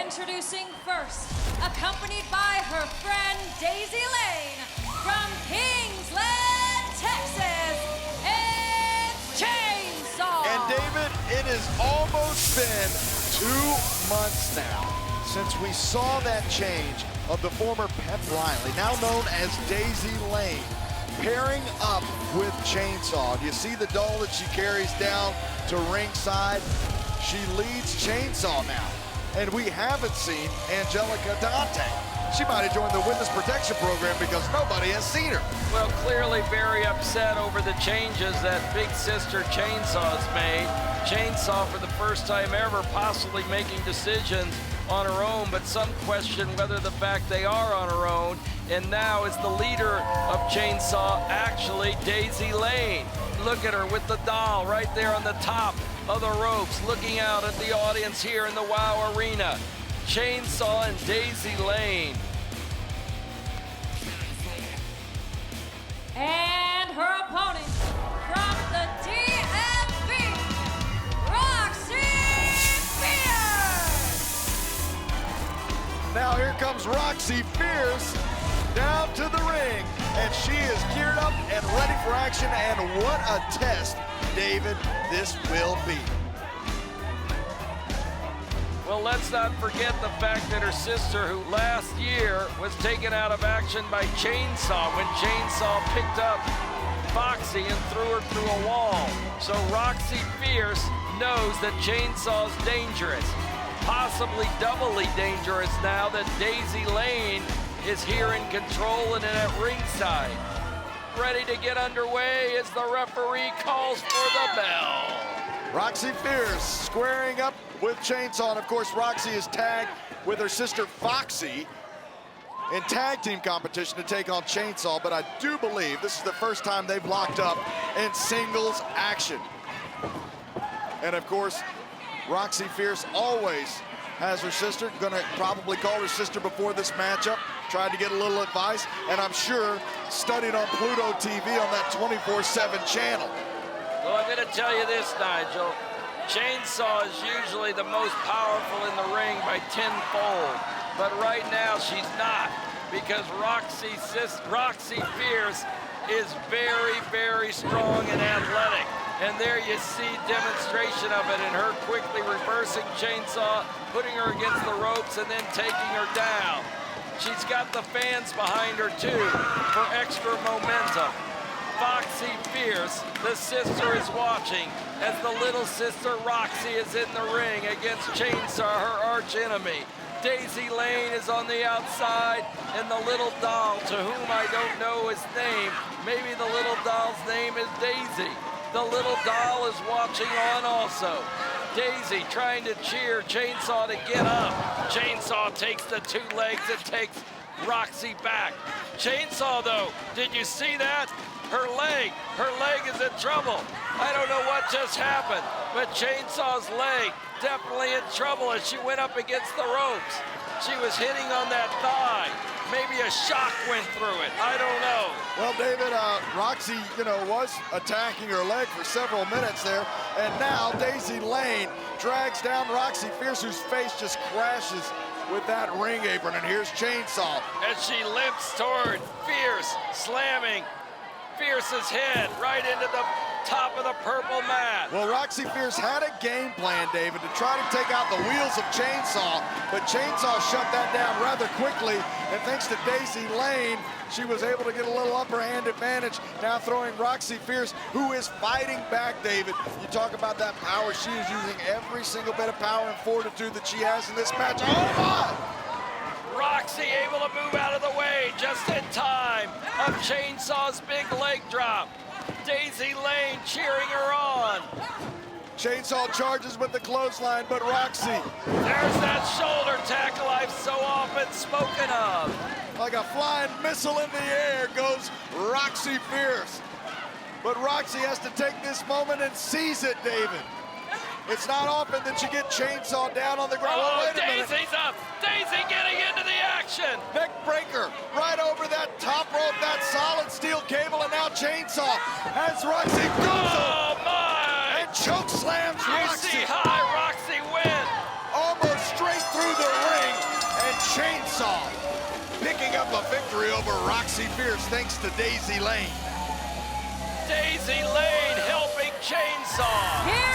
Introducing first, accompanied by her friend Daisy Lane, from Kingsland, Texas, it's Chainsaw! And David, it has almost been 2 months now since we saw that change of the former Pep Riley, now known as Daisy Lane, pairing up with Chainsaw. Do you see the doll that she carries down to ringside? She leads Chainsaw now. And we haven't seen Angelica Dante. She might have joined the witness protection program because nobody has seen her. Well, clearly very upset over the changes that big sister Chainsaw has made. Chainsaw, for the first time ever, possibly making decisions on her own, but some question whether the fact they are on her own. And now is the leader of Chainsaw actually Daisy Lane. Look at her with the doll right there on the top of the ropes, looking out at the audience here in the WOW Arena. Chainsaw and Daisy Lane. And her opponent, from the DMV, Roxy Fierce! Now here comes Roxy Fierce down to the ring, and she is geared up and ready for action, and what a test, David, this will be. Well, let's not forget the fact that her sister, who last year was taken out of action by Chainsaw when Chainsaw picked up Foxy and threw her through a wall. So Roxy Fierce knows that Chainsaw's dangerous, possibly doubly dangerous now that Daisy Lane is here in control and at ringside. Ready to get underway as the referee calls for the bell. Roxy Fierce squaring up with Chainsaw, and of course Roxy is tagged with her sister Foxy in tag team competition to take on Chainsaw, but I do believe this is the first time they've locked up in singles action. And of course, Roxy Fierce always has her sister, gonna probably call her sister before this matchup, tried to get a little advice, and I'm sure studied on Pluto TV on that 24/7 channel. Well, I'm gonna tell you this, Nigel. Chainsaw is usually the most powerful in the ring by tenfold, but right now she's not, because Roxy Fierce is very, very strong and athletic. And there you see demonstration of it, and her quickly reversing Chainsaw, putting her against the ropes and then taking her down. She's got the fans behind her too for extra momentum. Foxy Fierce, the sister, is watching as the little sister Roxy is in the ring against Chainsaw, her arch enemy. Daisy Lane is on the outside, and the little doll, to whom I don't know his name, maybe the little doll's name is Daisy. The little doll is watching on also. Daisy trying to cheer Chainsaw to get up. Chainsaw takes the 2 legs and takes Roxy back. Chainsaw, though, did you see that? Her leg is in trouble. I don't know what just happened, but Chainsaw's leg definitely in trouble as she went up against the ropes. She was hitting on that thigh. Maybe a shock went through it. I don't know. Well, David, Roxy, was attacking her leg for several minutes there, and now Daisy Lane drags down Roxy Fierce, whose face just crashes with that ring apron, and here's Chainsaw. As she limps toward Fierce, slamming Fierce's head right into the top of the purple mat. Well, Roxy Fierce had a game plan, David, to try to take out the wheels of Chainsaw, but Chainsaw shut that down rather quickly, and thanks to Daisy Lane, she was able to get a little upper hand advantage, now throwing Roxy Fierce, who is fighting back, David. You talk about that power. She is using every single bit of power and fortitude that she has in this match. Oh, my! Roxy able to move out of the way just in time of Chainsaw's big leg drop. Daisy Lane cheering her on. Chainsaw charges with the clothesline, but Roxy. There's that shoulder tackle I've so often spoken of. Like a flying missile in the air goes Roxy Fierce. But Roxy has to take this moment and seize it, David. It's not often that you get Chainsaw down on the ground. Oh, wait a minute. Daisy's up. Daisy getting into the action. Neck breaker right over that top rope, that solid steel cable, and now Chainsaw has Roxy goes Oh, my. and choke slams You Roxy see high Roxy win. almost straight through the ring. Chainsaw picking up a victory over Roxy Fierce thanks to Daisy Lane. Daisy Lane helping Chainsaw. Here